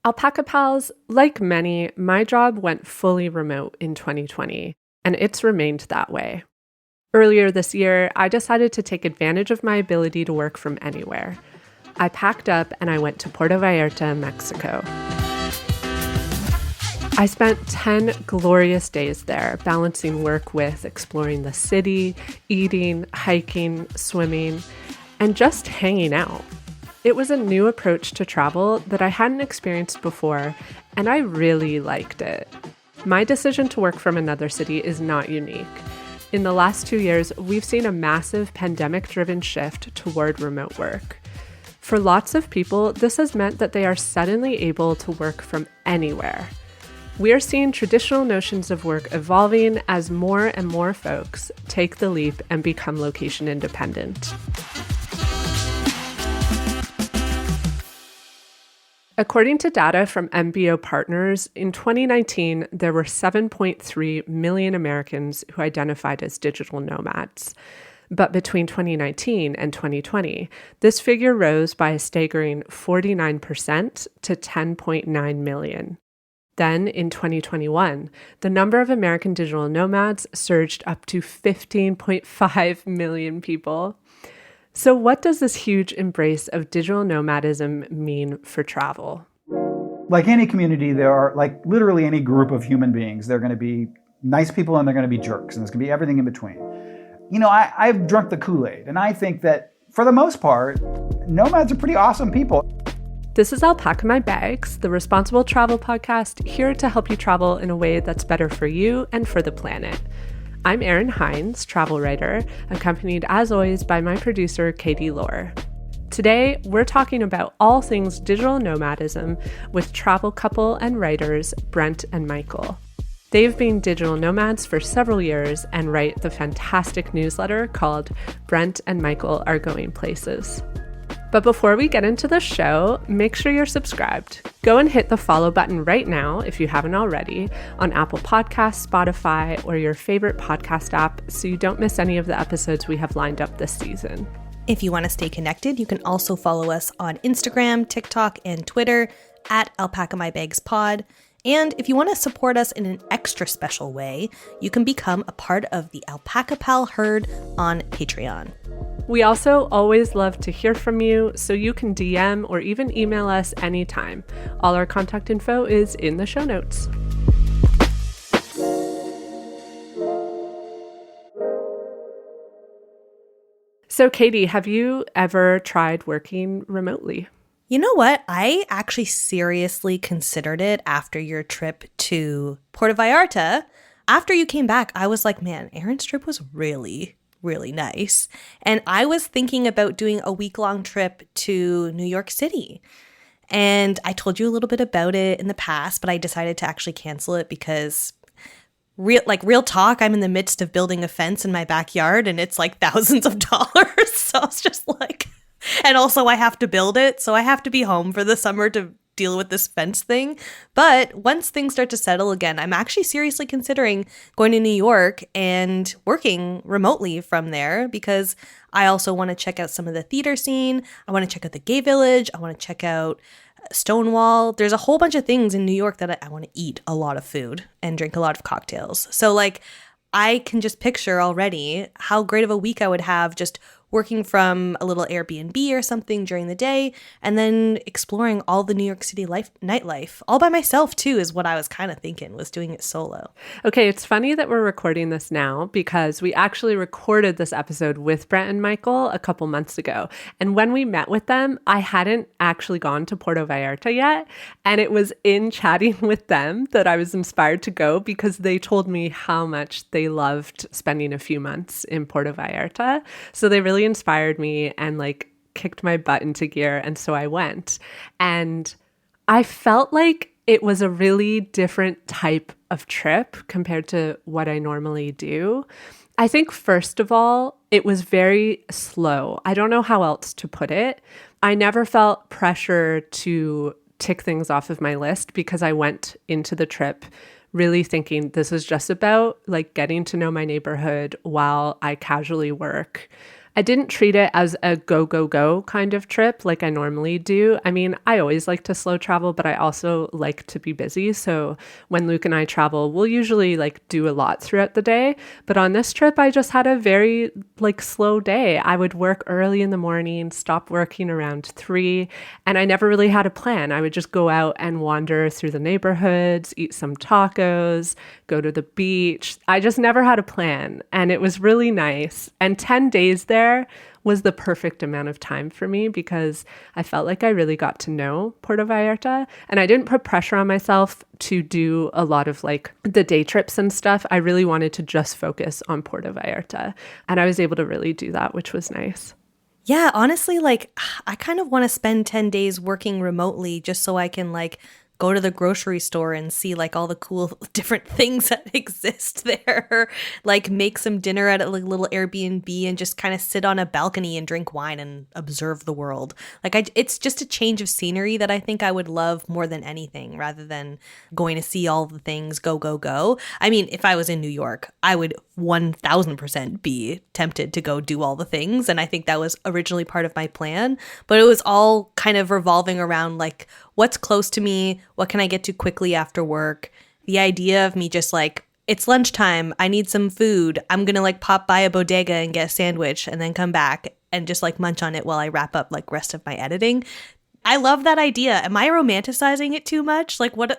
Alpaca Pals, like many, my job went fully remote in 2020, and it's remained that way. Earlier this year, I decided to take advantage of my ability to work from anywhere. I packed up and I went to Puerto Vallarta, Mexico. I spent 10 glorious days there, balancing work with exploring the city, eating, hiking, swimming, and just hanging out. It was a new approach to travel that I hadn't experienced before, and I really liked it. My decision to work from another city is not unique. In the last 2 years, we've seen a massive pandemic-driven shift toward remote work. For lots of people, this has meant that they are suddenly able to work from anywhere. We are seeing traditional notions of work evolving as more and more folks take the leap and become location independent. According to data from MBO Partners, in 2019, there were 7.3 million Americans who identified as digital nomads. But between 2019 and 2020, this figure rose by a staggering 49% to 10.9 million. Then, in 2021, the number of American digital nomads surged up to 15.5 million people. So what does this huge embrace of digital nomadism mean for travel? Like any community, there are, like literally any group of human beings, there are going to be nice people and they're going to be jerks, and there's going to be everything in between. You know, I've drunk the Kool-Aid, and I think that for the most part, nomads are pretty awesome people. This is Alpaca My Bags, the responsible travel podcast, here to help you travel in a way that's better for you and for the planet. I'm Erin Hines, travel writer, accompanied as always by my producer, Katie Lohr. Today, we're talking about all things digital nomadism with travel couple and writers Brent and Michael. They've been digital nomads for several years and write the fantastic newsletter called Brent and Michael Are Going Places. But before we get into the show, make sure you're subscribed. Go and hit the follow button right now if you haven't already on Apple Podcasts, Spotify, or your favorite podcast app so you don't miss any of the episodes we have lined up this season. If you want to stay connected, you can also follow us on Instagram, TikTok, and Twitter at Alpaca My Bags Pod. And if you want to support us in an extra special way, you can become a part of the Alpaca Pal herd on Patreon. We also always love to hear from you, so you can DM or even email us anytime. All our contact info is in the show notes. So, Katie, have you ever tried working remotely? You know what? I actually seriously considered it after your trip to Puerto Vallarta. After you came back, I was like, man, Erin's trip was really nice. And I was thinking about doing a week-long trip to New York City. And I told you a little bit about it in the past, but I decided to actually cancel it because real talk, I'm in the midst of building a fence in my backyard and it's like thousands of dollars. So I was just like, and also I have to build it. So I have to be home for the summer to deal with this fence thing. But once things start to settle again, I'm actually seriously considering going to New York and working remotely from there because I also want to check out some of the theater scene. I want to check out the Gay Village. I want to check out Stonewall. There's a whole bunch of things in New York that I want to eat a lot of food and drink a lot of cocktails. So like I can just picture already how great of a week I would have just working from a little Airbnb or something during the day and then exploring all the New York City nightlife all by myself too is what I was kind of thinking, was doing it solo. Okay, it's funny that we're recording this now because we actually recorded this episode with Brent and Michael a couple months ago. And when we met with them, I hadn't actually gone to Puerto Vallarta yet. And it was in chatting with them that I was inspired to go because they told me how much they loved spending a few months in Puerto Vallarta. So they really inspired me and like kicked my butt into gear. And so I went. And I felt like it was a really different type of trip compared to what I normally do. I think, first of all, it was very slow. I don't know how else to put it. I never felt pressure to tick things off of my list because I went into the trip really thinking this is just about like getting to know my neighborhood while I casually work. I didn't treat it as a go, go, go kind of trip like I normally do. I mean, I always like to slow travel, but I also like to be busy. So when Luke and I travel, we'll usually like do a lot throughout the day. But on this trip, I just had a very like slow day. I would work early in the morning, stop working around 3, and I never really had a plan. I would just go out and wander through the neighborhoods, eat some tacos, go to the beach. I just never had a plan, and it was really nice. And 10 days there was the perfect amount of time for me because I felt like I really got to know Puerto Vallarta, and I didn't put pressure on myself to do a lot of like the day trips and stuff. I really wanted to just focus on Puerto Vallarta, and I was able to really do that, which was nice. Yeah, honestly, like I kind of want to spend 10 days working remotely just so I can like go to the grocery store and see like all the cool different things that exist there. Like make some dinner at a little Airbnb and just kind of sit on a balcony and drink wine and observe the world. Like it's just a change of scenery that I think I would love more than anything rather than going to see all the things, go, go, go. I mean, if I was in New York, I would 1000% be tempted to go do all the things. And I think that was originally part of my plan, but it was all kind of revolving around like, what's close to me? What can I get to quickly after work? The idea of me just like, it's lunchtime. I need some food. I'm going to like pop by a bodega and get a sandwich and then come back and just like munch on it while I wrap up like rest of my editing. I love that idea. Am I romanticizing it too much? Like what?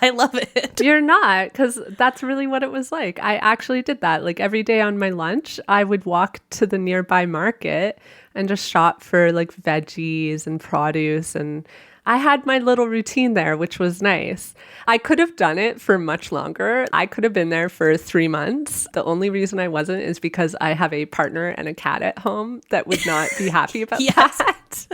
I love it. You're not, because that's really what it was like. I actually did that. Like every day on my lunch, I would walk to the nearby market and just shop for like veggies and produce, and I had my little routine there, which was nice. I could have done it for much longer. I could have been there for 3 months. The only reason I wasn't is because I have a partner and a cat at home that would not be happy about that.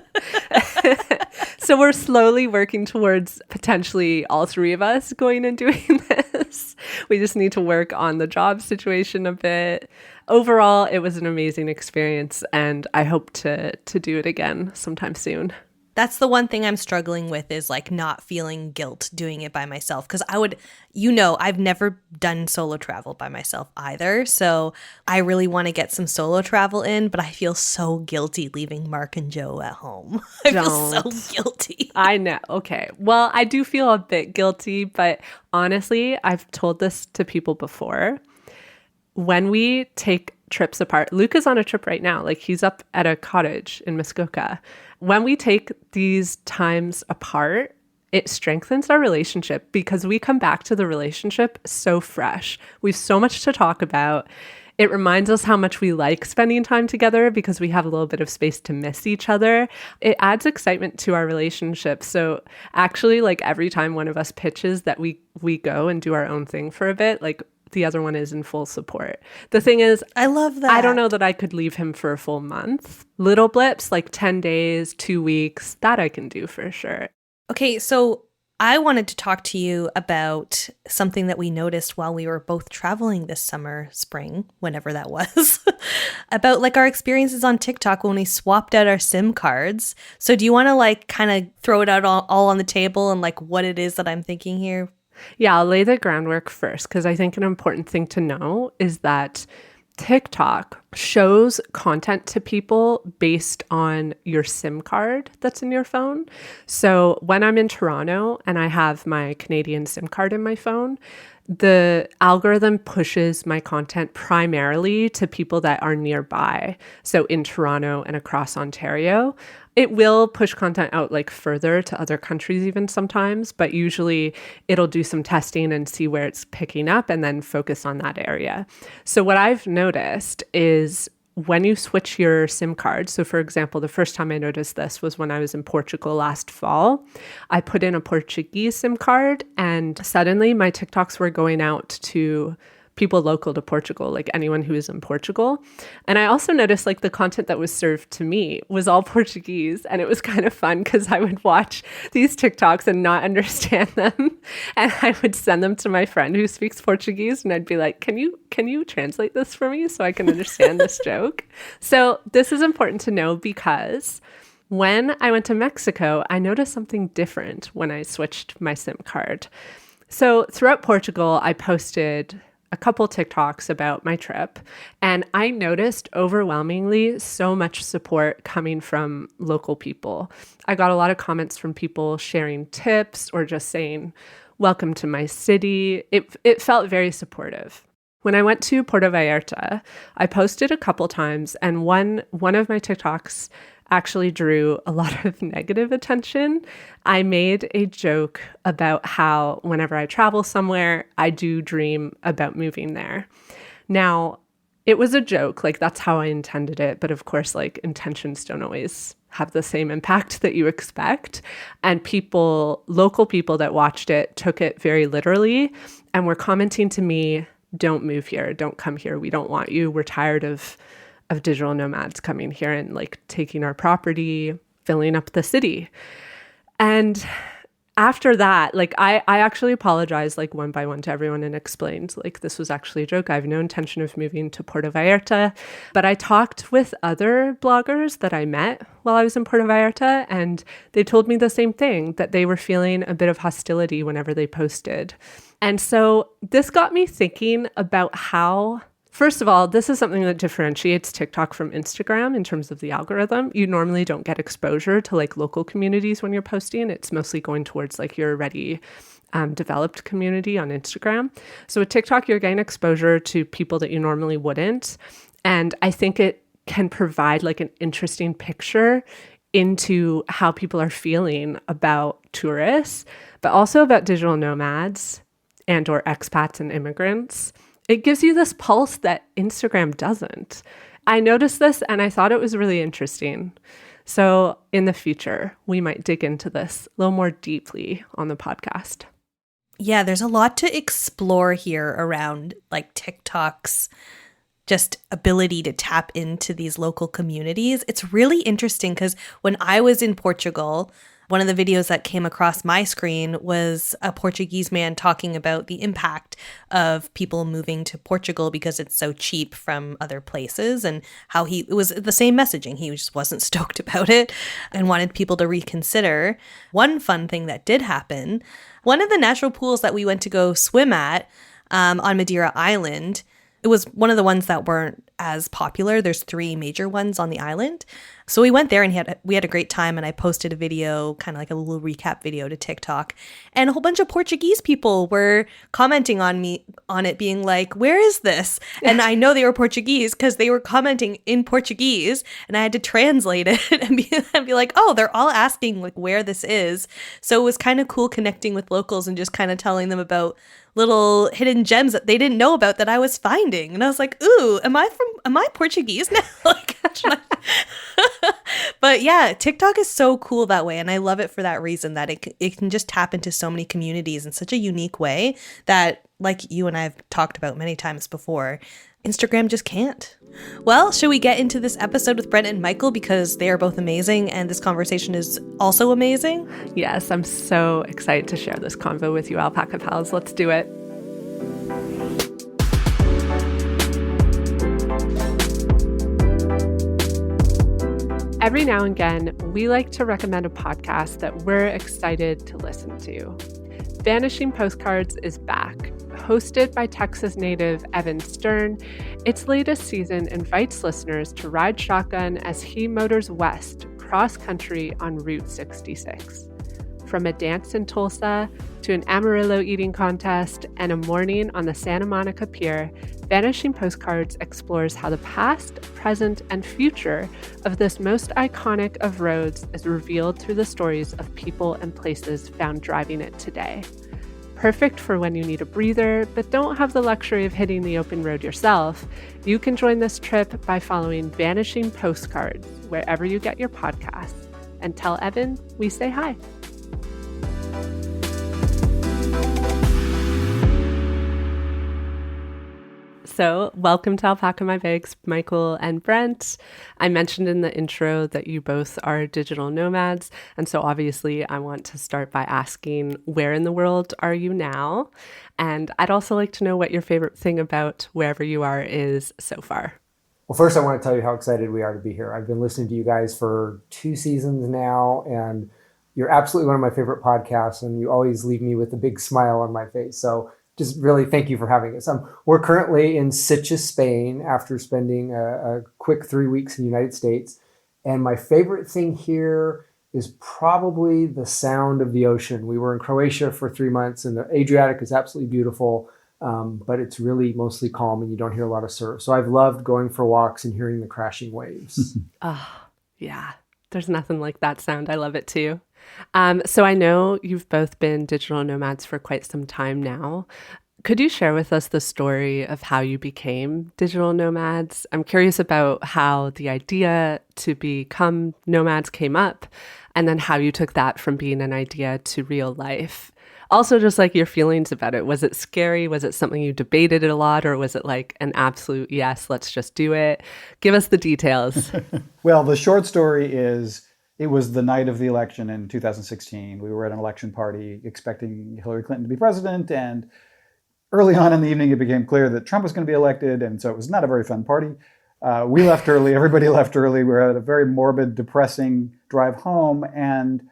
So we're slowly working towards potentially all 3 of us going and doing this. We just need to work on the job situation a bit. Overall, it was an amazing experience, and I hope to do it again sometime soon. That's the one thing I'm struggling with is like not feeling guilt doing it by myself. Because I would, I've never done solo travel by myself either. So I really want to get some solo travel in, but I feel so guilty leaving Mark and Joe at home. I feel so guilty. I know. Okay. Well, I do feel a bit guilty, but honestly, I've told this to people before. When we take trips apart, Luke is on a trip right now. Like he's up at a cottage in Muskoka. When we take these times apart, it strengthens our relationship because we come back to the relationship so fresh. We have so much to talk about. It reminds us how much we like spending time together because we have a little bit of space to miss each other. It adds excitement to our relationship. So actually, like every time one of us pitches that we go and do our own thing for a bit, like the other one is in full support. The thing is, I love that. I don't know that I could leave him for a full month. Little blips, like 10 days, 2 weeks, that I can do for sure. Okay, so I wanted to talk to you about something that we noticed while we were both traveling this summer, spring, whenever that was, about like our experiences on TikTok when we swapped out our SIM cards. So do you want to like kind of throw it out all on the table and like what it is that I'm thinking here? Yeah, I'll lay the groundwork first because I think an important thing to know is that TikTok shows content to people based on your SIM card that's in your phone. So when I'm in Toronto and I have my Canadian SIM card in my phone, the algorithm pushes my content primarily to people that are nearby. So in Toronto and across Ontario, it will push content out like further to other countries even sometimes, but usually it'll do some testing and see where it's picking up and then focus on that area. So what I've noticed is when you switch your SIM card, so for example, the first time I noticed this was when I was in Portugal last fall. I put in a Portuguese SIM card and suddenly my TikToks were going out to people local to Portugal, like anyone who is in Portugal. And I also noticed like the content that was served to me was all Portuguese. And it was kind of fun because I would watch these TikToks and not understand them. And I would send them to my friend who speaks Portuguese. And I'd be like, can you translate this for me so I can understand this joke? So this is important to know because when I went to Mexico, I noticed something different when I switched my SIM card. So throughout Portugal, I posted a couple TikToks about my trip, and I noticed overwhelmingly so much support coming from local people. I got a lot of comments from people sharing tips or just saying, "Welcome to my city." It felt very supportive. When I went to Puerto Vallarta, I posted a couple times, and one of my TikToks actually drew a lot of negative attention. I made a joke about how whenever I travel somewhere, I do dream about moving there. Now, it was a joke, like that's how I intended it, but of course, like intentions don't always have the same impact that you expect. And local people that watched it took it very literally and were commenting to me, "Don't move here, don't come here, we don't want you, we're tired of digital nomads coming here and like taking our property, filling up the city." And after that, like I actually apologized like one by one to everyone and explained like this was actually a joke. I have no intention of moving to Puerto Vallarta. But I talked with other bloggers that I met while I was in Puerto Vallarta, and they told me the same thing, that they were feeling a bit of hostility whenever they posted. And so this got me thinking about how, first of all, this is something that differentiates TikTok from Instagram in terms of the algorithm. You normally don't get exposure to like local communities when you're posting. It's mostly going towards like your already developed community on Instagram. So with TikTok, you're getting exposure to people that you normally wouldn't. And I think it can provide like an interesting picture into how people are feeling about tourists, but also about digital nomads and or expats and immigrants. It gives you this pulse that Instagram doesn't. I noticed this and I thought it was really interesting. So in the future, we might dig into this a little more deeply on the podcast. Yeah, there's a lot to explore here around like TikTok's just ability to tap into these local communities. It's really interesting because when I was in Portugal, one of the videos that came across my screen was a Portuguese man talking about the impact of people moving to Portugal because it's so cheap from other places, and how it was the same messaging. He just wasn't stoked about it and wanted people to reconsider. One fun thing that did happen, one of the natural pools that we went to go swim at on Madeira Island, it was one of the ones that weren't as popular. There's 3 major ones on the island. So we went there and we had a great time, and I posted a video, kind of like a little recap video to TikTok. And a whole bunch of Portuguese people were commenting on it, being like, "Where is this?" And I know they were Portuguese because they were commenting in Portuguese, and I had to translate it and be like, "Oh, they're all asking like where this is." So it was kind of cool connecting with locals and just kind of telling them about little hidden gems that they didn't know about that I was finding. And I was like, "Ooh, am I Portuguese now?" Like, but yeah, TikTok is so cool that way. And I love it for that reason, that it can just tap into so many communities in such a unique way that, like you and I have talked about many times before, Instagram just can't. Well, should we get into this episode with Brent and Michael, because they are both amazing and this conversation is also amazing? Yes, I'm so excited to share this convo with you, Alpaca Pals. Let's do it. Every now and again, we like to recommend a podcast that we're excited to listen to. Vanishing Postcards is back. Hosted by Texas native Evan Stern, its latest season invites listeners to ride shotgun as he motors west, cross-country on Route 66. From a dance in Tulsa to an Amarillo eating contest and a morning on the Santa Monica Pier, Vanishing Postcards explores how the past, present, and future of this most iconic of roads is revealed through the stories of people and places found driving it today. Perfect for when you need a breather, but don't have the luxury of hitting the open road yourself, you can join this trip by following Vanishing Postcards wherever you get your podcasts. And tell Evan we say hi. So welcome to Alpaca My Bags, Michael and Brent. I mentioned in the intro that you both are digital nomads. And so obviously I want to start by asking, where in the world are you now? And I'd also like to know what your favorite thing about wherever you are is so far. Well, first I want to tell you how excited we are to be here. I've been listening to you guys for 2 seasons now, and you're absolutely one of my favorite podcasts, and you always leave me with a big smile on my face. So just really thank you for having us. We're currently in Sitges, Spain, after spending a quick 3 weeks in the United States. And my favorite thing here is probably the sound of the ocean. We were in Croatia for 3 months, and the Adriatic is absolutely beautiful, but it's really mostly calm and you don't hear a lot of surf. So I've loved going for walks and hearing the crashing waves. Oh, yeah. There's nothing like that sound. I love it too. So I know you've both been digital nomads for quite some time now. Could you share with us the story of how you became digital nomads? I'm curious about how the idea to become nomads came up, and then how you took that from being an idea to real life. Also, just like your feelings about it. Was it scary? Was it something you debated a lot? Or was it like an absolute, yes, let's just do it? Give us the details. Well, the short story is it was the night of the election in 2016. We were at an election party expecting Hillary Clinton to be president. And early on in the evening, it became clear that Trump was going to be elected. And so it was not a very fun party. We left early. Everybody left early. We were at a very morbid, depressing drive home. And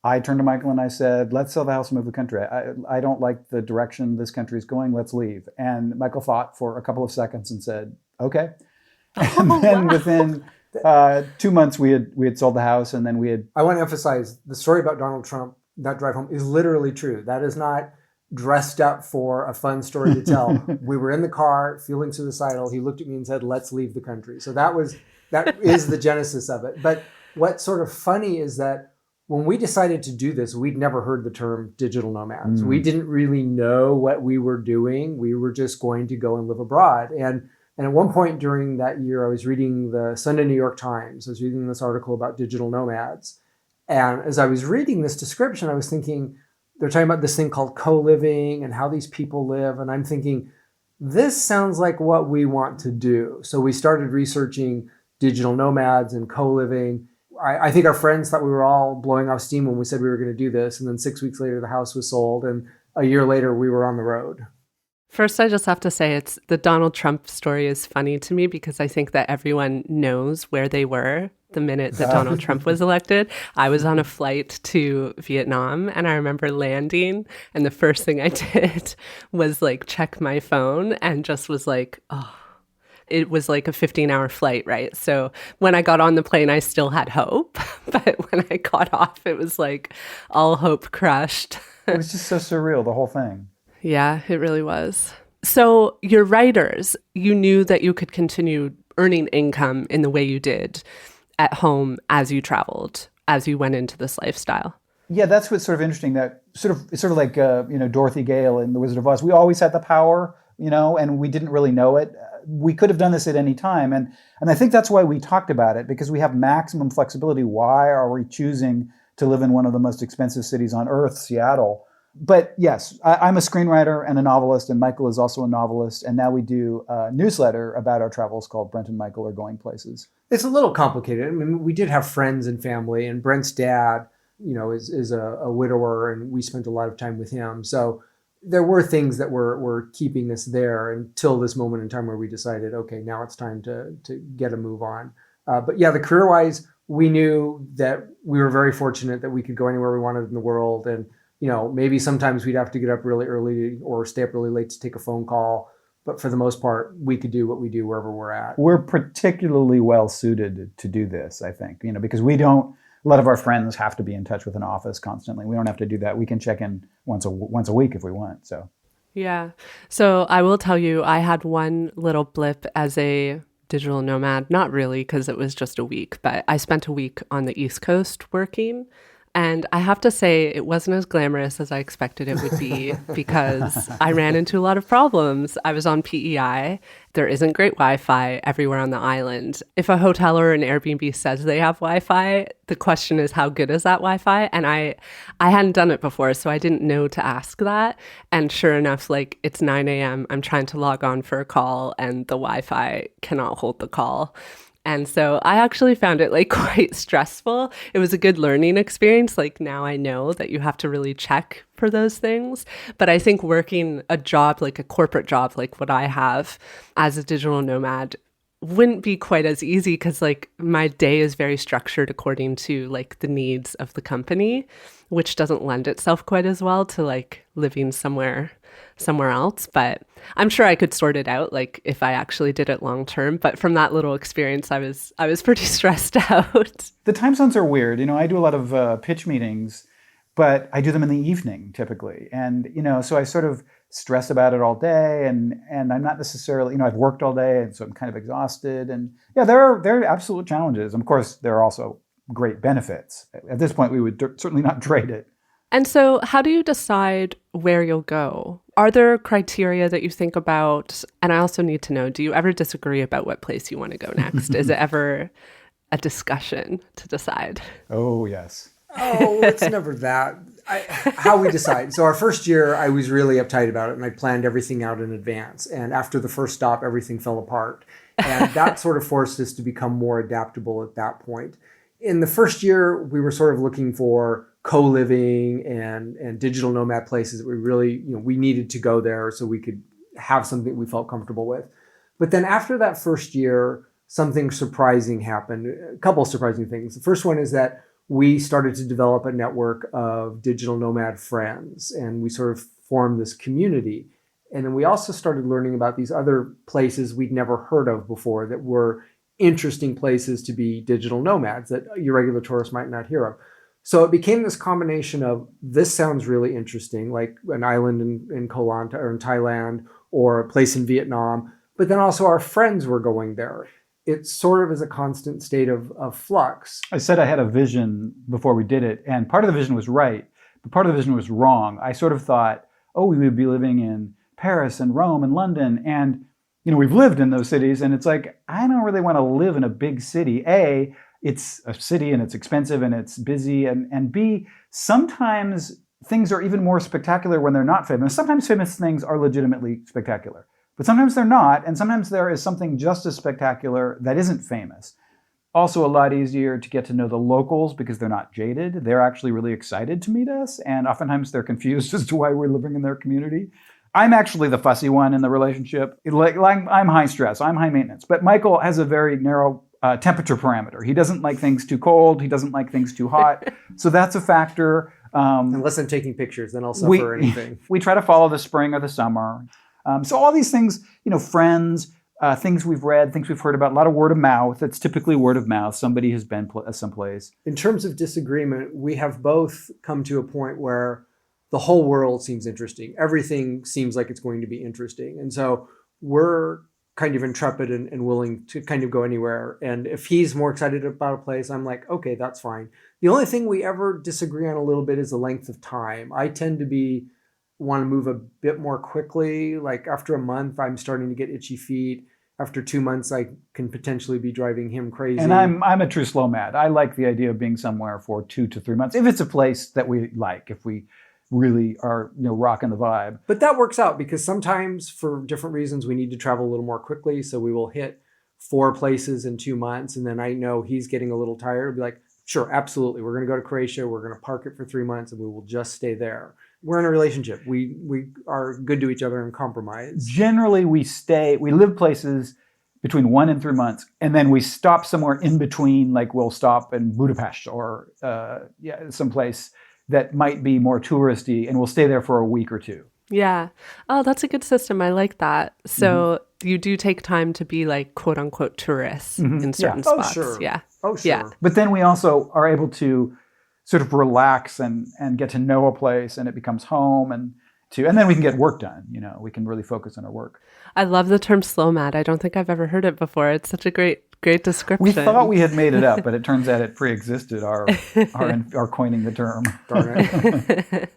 I turned to Michael and I said, let's sell the house and move the country. I don't like the direction this country is going. Let's leave. And Michael thought for a couple of seconds and said, okay. And then within 2 months, we had sold the house, and then we had... I want to emphasize the story about Donald Trump, that drive home, is literally true. That is not dressed up for a fun story to tell. We were in the car feeling suicidal. He looked at me and said, let's leave the country. So that is the genesis of it. But what's sort of funny is that when we decided to do this, we'd never heard the term digital nomads. We didn't really know what we were doing. We were just going to go and live abroad. And at one point during that year, I was reading the Sunday New York Times. I was reading this article about digital nomads. And as I was reading this description, I was thinking, they're talking about this thing called co-living and how these people live. And I'm thinking, this sounds like what we want to do. So we started researching digital nomads and co-living. I think our friends thought we were all blowing off steam when we said we were going to do this. And then 6 weeks later, the house was sold. And a year later, we were on the road. First, I just have to say the Donald Trump story is funny to me because I think that everyone knows where they were the minute that Donald Trump was elected. I was on a flight to Vietnam, and I remember landing, and the first thing I did was like check my phone and just was like, oh. It was like a 15-hour flight, right? So when I got on the plane, I still had hope. But when I got off, it was like all hope crushed. It was just so surreal, the whole thing. Yeah, it really was. So your writers, you knew that you could continue earning income in the way you did at home as you traveled, as you went into this lifestyle. Yeah, that's what's sort of interesting. That it's sort of like Dorothy Gale in The Wizard of Oz. We always had the power, and we didn't really know it. We could have done this at any time, and I think that's why we talked about it, because we have maximum flexibility. Why are we choosing to live in one of the most expensive cities on earth, Seattle? But yes, I'm a screenwriter and a novelist, and Michael is also a novelist. And now we do a newsletter about our travels called Brent and Michael Are Going Places. It's a little complicated. I mean, we did have friends and family, and Brent's dad, is a widower, and we spent a lot of time with him. So there were things that were keeping us there until this moment in time where we decided, okay, now it's time to get a move on. But yeah, the career-wise, we knew that we were very fortunate that we could go anywhere we wanted in the world. And, maybe sometimes we'd have to get up really early or stay up really late to take a phone call. But for the most part, we could do what we do wherever we're at. We're particularly well suited to do this, I think, because a lot of our friends have to be in touch with an office constantly. We don't have to do that. We can check in once a week if we want. So, yeah. So I will tell you, I had one little blip as a digital nomad. Not really, because it was just a week, but I spent a week on the East Coast working. And I have to say, it wasn't as glamorous as I expected it would be because I ran into a lot of problems. I was on PEI. There isn't great Wi-Fi everywhere on the island. If a hotel or an Airbnb says they have Wi-Fi, the question is, how good is that Wi-Fi? And I hadn't done it before, so I didn't know to ask that. And sure enough, it's 9 a.m. I'm trying to log on for a call, and the Wi-Fi cannot hold the call. And so I actually found it quite stressful. It was a good learning experience. Now I know that you have to really check for those things. But I think working a job, a corporate job like what I have as a digital nomad, wouldn't be quite as easy because like my day is very structured according to like the needs of the company, which doesn't lend itself quite as well to like living somewhere else. But I'm sure I could sort it out like if I actually did it long term. But from that little experience, I was pretty stressed out. The time zones are weird. I do a lot of pitch meetings, but I do them in the evening typically. And, so I sort of stress about it all day, and I'm not necessarily, I've worked all day, and so I'm kind of exhausted. And yeah, there are absolute challenges. And of course, there are also great benefits. At this point, we would certainly not trade it. And so how do you decide where you'll go? Are there criteria that you think about? And I also need to know, do you ever disagree about what place you want to go next? Is it ever a discussion to decide? Oh, yes. Oh, it's never that. How we decide. So our first year, I was really uptight about it, and I planned everything out in advance. And after the first stop, everything fell apart. And that sort of forced us to become more adaptable at that point. In the first year, we were sort of looking for co-living and digital nomad places that we really, we needed to go there so we could have something we felt comfortable with. But then after that first year, something surprising happened, a couple of surprising things. The first one is that we started to develop a network of digital nomad friends, and we sort of formed this community. And then we also started learning about these other places we'd never heard of before that were interesting places to be digital nomads that your regular tourist might not hear of. So it became this combination of, this sounds really interesting, like an island in Koh Lanta or in Thailand, or a place in Vietnam, but then also our friends were going there. It sort of is a constant state of flux. I said I had a vision before we did it, and part of the vision was right, but part of the vision was wrong. I sort of thought, we would be living in Paris and Rome and London, and we've lived in those cities, and it's like, I don't really want to live in a big city. A, it's a city and it's expensive and it's busy, and B, sometimes things are even more spectacular when they're not famous. Sometimes famous things are legitimately spectacular. But sometimes they're not, and sometimes there is something just as spectacular that isn't famous. Also a lot easier to get to know the locals because they're not jaded. They're actually really excited to meet us, and oftentimes they're confused as to why we're living in their community. I'm actually the fussy one in the relationship. I'm high stress, I'm high maintenance. But Michael has a very narrow temperature parameter. He doesn't like things too cold, he doesn't like things too hot. So that's a factor. Unless I'm taking pictures, then I'll suffer anything. We try to follow the spring or the summer. So all these things, friends, things we've read, things we've heard about, a lot of word of mouth. It's typically word of mouth. Somebody has been someplace. In terms of disagreement, we have both come to a point where the whole world seems interesting. Everything seems like it's going to be interesting. And so we're kind of intrepid and willing to kind of go anywhere. And if he's more excited about a place, I'm like, okay, that's fine. The only thing we ever disagree on a little bit is the length of time. I tend to want to move a bit more quickly. Like after a month, I'm starting to get itchy feet. After 2 months, I can potentially be driving him crazy. And I'm a true slow mad. I like the idea of being somewhere for 2 to 3 months. If it's a place that we like, if we really are, rocking the vibe. But that works out because sometimes for different reasons, we need to travel a little more quickly. So we will hit 4 places in 2 months. And then I know he's getting a little tired. I'll be like, sure, absolutely. We're going to go to Croatia. We're going to park it for 3 months and we will just stay there. We're in a relationship. We are good to each other and compromise. Generally, we live places between 1 and 3 months, and then we stop somewhere in between, like we'll stop in Budapest or someplace that might be more touristy, and we'll stay there for a week or 2. Yeah. Oh, that's a good system. I like that. So you do take time to be like quote unquote tourists in certain spots. Oh, sure. Yeah. Oh, sure. Yeah. But then we also are able to sort of relax and get to know a place, and it becomes home, and then we can get work done. We can really focus on our work. I love the term slow mad. I don't think I've ever heard it before. It's such a great description. We thought we had made it up, but it turns out it pre-existed our coining the term. Darn it.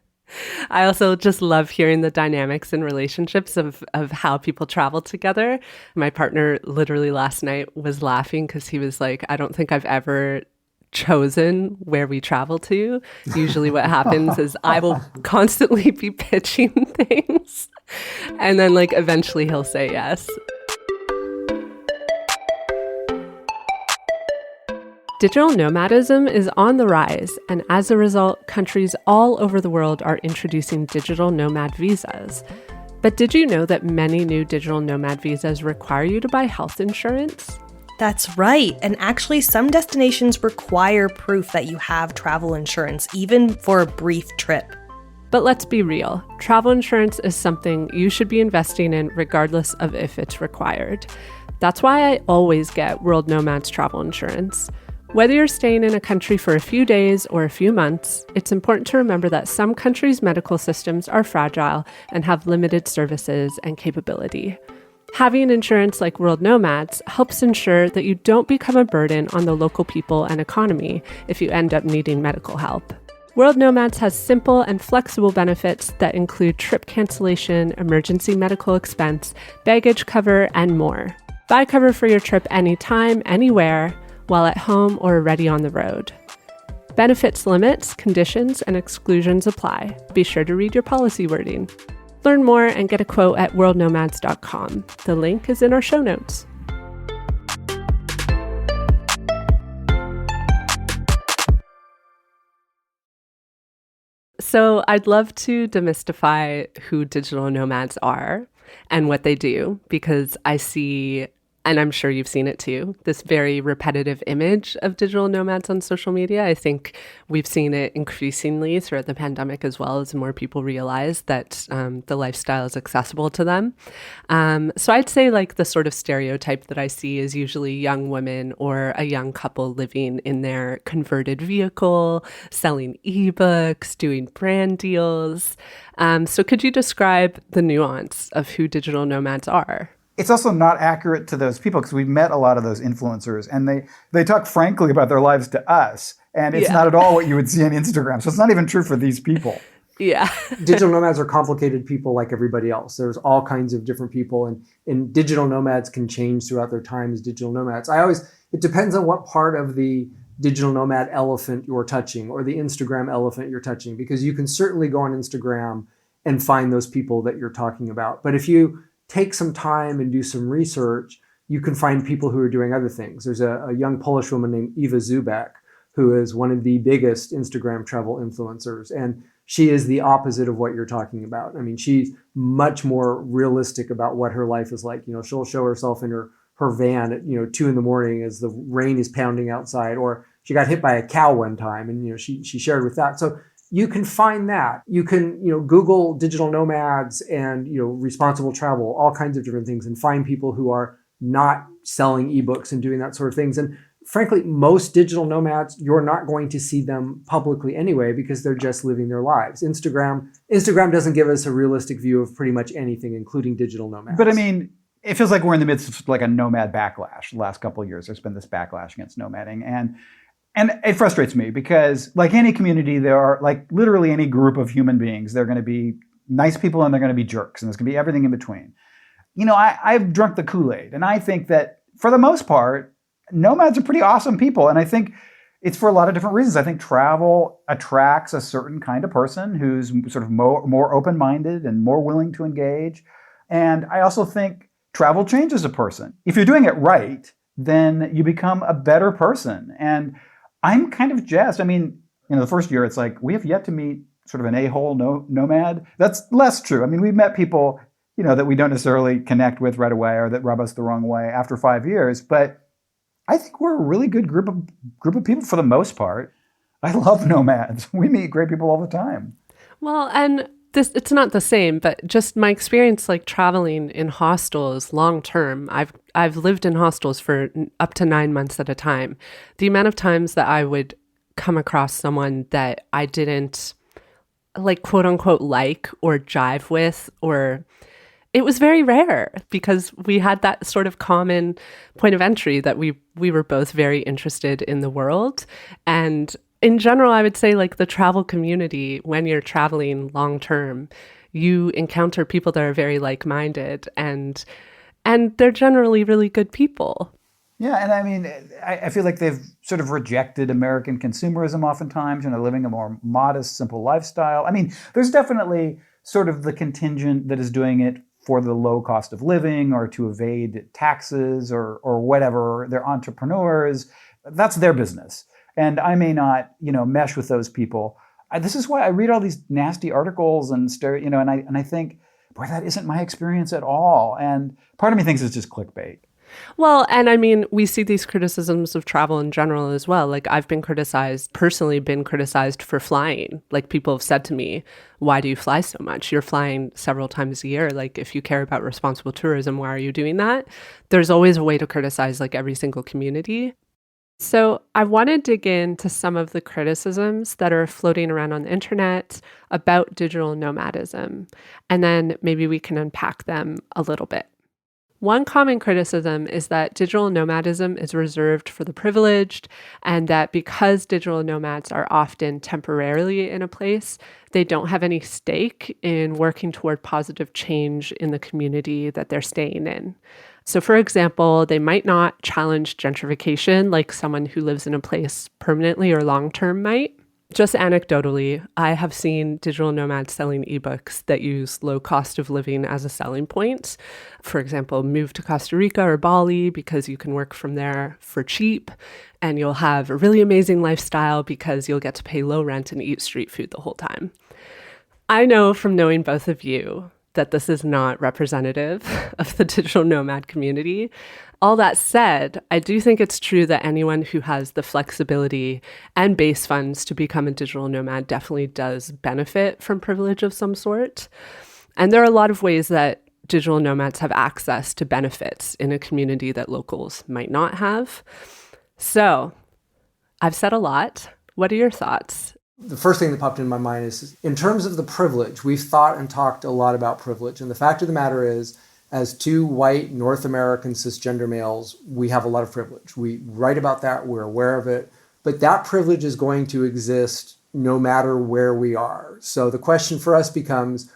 I also just love hearing the dynamics and relationships of how people travel together. My partner literally last night was laughing because he was like, I don't think I've ever chosen where we travel to. Usually what happens is I will constantly be pitching things and then like eventually he'll say yes. Digital nomadism is on the rise, and as a result, countries all over the world are introducing digital nomad visas. But did you know that many new digital nomad visas require you to buy health insurance? That's right. And actually, some destinations require proof that you have travel insurance, even for a brief trip. But let's be real. Travel insurance is something you should be investing in regardless of if it's required. That's why I always get World Nomads travel insurance. Whether you're staying in a country for a few days or a few months, it's important to remember that some countries' medical systems are fragile and have limited services and capability. Having insurance like World Nomads helps ensure that you don't become a burden on the local people and economy if you end up needing medical help. World Nomads has simple and flexible benefits that include trip cancellation, emergency medical expense, baggage cover, and more. Buy cover for your trip anytime, anywhere, while at home or already on the road. Benefits limits, conditions, and exclusions apply. Be sure to read your policy wording. Learn more and get a quote at worldnomads.com. The link is in our show notes. So I'd love to demystify who digital nomads are and what they do, because I see, and I'm sure you've seen it too, this very repetitive image of digital nomads on social media. I think we've seen it increasingly throughout the pandemic, as well as more people realize that the lifestyle is accessible to them. So I'd say like the sort of stereotype that I see is usually young women or a young couple living in their converted vehicle, selling ebooks, doing brand deals. So could you describe the nuance of who digital nomads are? It's also not accurate to those people because we've met a lot of those influencers and they talk frankly about their lives to us. And it's not at all what you would see on Instagram. So it's not even true for these people. Yeah. Digital nomads are complicated people like everybody else. There's all kinds of different people, and digital nomads can change throughout their time as digital nomads. It depends on what part of the digital nomad elephant you're touching or the Instagram elephant you're touching, because you can certainly go on Instagram and find those people that you're talking about. But if you take some time and do some research, you can find people who are doing other things. There's a young Polish woman named Eva Zubek, who is one of the biggest Instagram travel influencers. And she is the opposite of what you're talking about. I mean, she's much more realistic about what her life is like. You know, she'll show herself in her van at 2 a.m. as the rain is pounding outside, or she got hit by a cow one time and she shared with that. So you can find that. You can Google digital nomads and responsible travel, all kinds of different things, and find people who are not selling ebooks and doing that sort of things. And frankly, most digital nomads, you're not going to see them publicly anyway because they're just living their lives. Instagram doesn't give us a realistic view of pretty much anything, including digital nomads. But I mean, it feels like we're in the midst of like a nomad backlash. The last couple of years, there's been this backlash against nomading. And it frustrates me because like any community, there are like literally any group of human beings, they're going to be nice people and they're going to be jerks. And there's going to be everything in between. I've drunk the Kool-Aid. And I think that for the most part, nomads are pretty awesome people. And I think it's for a lot of different reasons. I think travel attracts a certain kind of person who's sort of more open-minded and more willing to engage. And I also think travel changes a person. If you're doing it right, then you become a better person. And I'm kind of jazzed. I mean, the first year, it's like, we have yet to meet sort of an a-hole nomad. That's less true. I mean, we've met people, that we don't necessarily connect with right away or that rub us the wrong way after 5 years. But I think we're a really good group of people for the most part. I love nomads. We meet great people all the time. Well, and it's not the same, but just my experience like traveling in hostels long term. I've lived in hostels for up to 9 months at a time. The amount of times that I would come across someone that I didn't like, quote unquote, like or jive with, or it was very rare because we had that sort of common point of entry that we were both very interested in the world. And in general, I would say like the travel community, when you're traveling long term, you encounter people that are very like-minded and they're generally really good people. Yeah, and I mean, I feel like they've sort of rejected American consumerism oftentimes, living a more modest, simple lifestyle. I mean, there's definitely sort of the contingent that is doing it for the low cost of living or to evade taxes or whatever. They're entrepreneurs. That's their business. And I may not, mesh with those people. This is why I read all these nasty articles and I think boy, that isn't my experience at all. And part of me thinks it's just clickbait. Well, and I mean, we see these criticisms of travel in general as well. Like I've been personally been criticized for flying. Like people have said to me, why do you fly so much? You're flying several times a year. Like if you care about responsible tourism, why are you doing that? There's always a way to criticize like every single community. So I want to dig into some of the criticisms that are floating around on the internet about digital nomadism, and then maybe we can unpack them a little bit. One common criticism is that digital nomadism is reserved for the privileged, and that because digital nomads are often temporarily in a place, they don't have any stake in working toward positive change in the community that they're staying in. So, for example, they might not challenge gentrification like someone who lives in a place permanently or long-term might. Just anecdotally, I have seen digital nomads selling ebooks that use low cost of living as a selling point. For example, move to Costa Rica or Bali because you can work from there for cheap, and you'll have a really amazing lifestyle because you'll get to pay low rent and eat street food the whole time. I know from knowing both of you that this is not representative of the digital nomad community. All that said, I do think it's true that anyone who has the flexibility and base funds to become a digital nomad definitely does benefit from privilege of some sort. And there are a lot of ways that digital nomads have access to benefits in a community that locals might not have. So I've said a lot. What are your thoughts? The first thing that popped into my mind is, in terms of the privilege, we've thought and talked a lot about privilege. And the fact of the matter is, as two white North American cisgender males, we have a lot of privilege. We write about that, we're aware of it, but that privilege is going to exist no matter where we are. So the question for us becomes,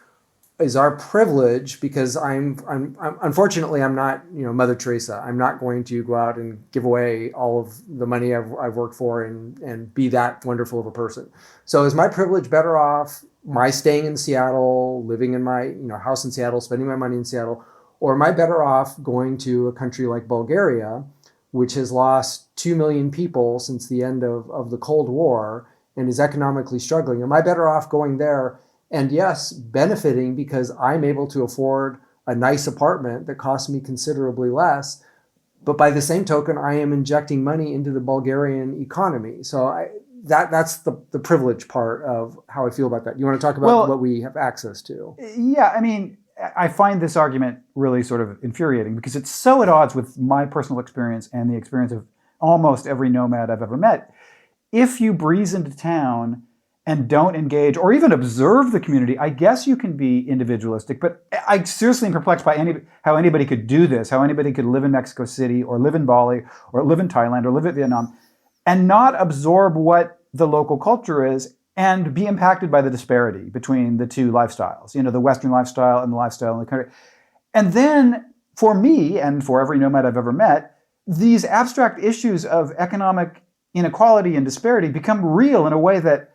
is our privilege, because I'm unfortunately I'm not, Mother Teresa. I'm not going to go out and give away all of the money I've worked for and be that wonderful of a person. So is my privilege better off my staying in Seattle, living in my house in Seattle, spending my money in Seattle, or am I better off going to a country like Bulgaria, which has lost 2 million people since the end of the Cold War and is economically struggling? Am I better off going there? And yes, benefiting because I'm able to afford a nice apartment that costs me considerably less. But by the same token, I am injecting money into the Bulgarian economy. So that's the privilege part of how I feel about that. You want to talk about what we have access to? Yeah, I mean, I find this argument really sort of infuriating because it's so at odds with my personal experience and the experience of almost every nomad I've ever met. If you breeze into town and don't engage or even observe the community, I guess you can be individualistic. But I seriously am perplexed by how anybody could do this, how anybody could live in Mexico City or live in Bali or live in Thailand or live in Vietnam and not absorb what the local culture is and be impacted by the disparity between the two lifestyles, the Western lifestyle and the lifestyle in the country. And then for me and for every nomad I've ever met, these abstract issues of economic inequality and disparity become real in a way that,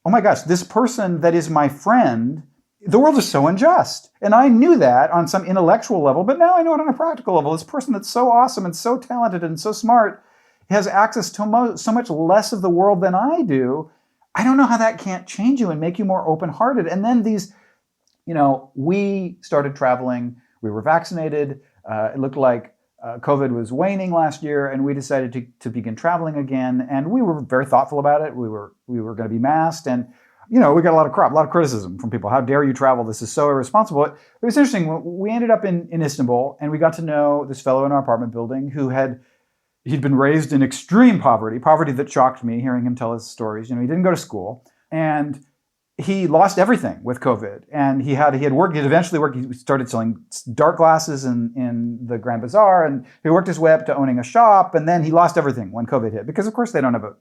oh my gosh, this person that is my friend, the world is so unjust. And I knew that on some intellectual level, but now I know it on a practical level. This person that's so awesome and so talented and so smart has access to so much less of the world than I do. I don't know how that can't change you and make you more open-hearted. And then we started traveling, we were vaccinated, it looked like COVID was waning last year, and we decided to begin traveling again. And we were very thoughtful about it. We were going to be masked, and we got a lot of criticism from people. How dare you travel? This is so irresponsible. It was interesting. We ended up in Istanbul, and we got to know this fellow in our apartment building who he'd been raised in extreme poverty that shocked me, hearing him tell his stories. He didn't go to school, and he lost everything with COVID. And he had eventually worked. He started selling dark glasses in the Grand Bazaar, and he worked his way up to owning a shop. And then he lost everything when COVID hit, because of course they don't have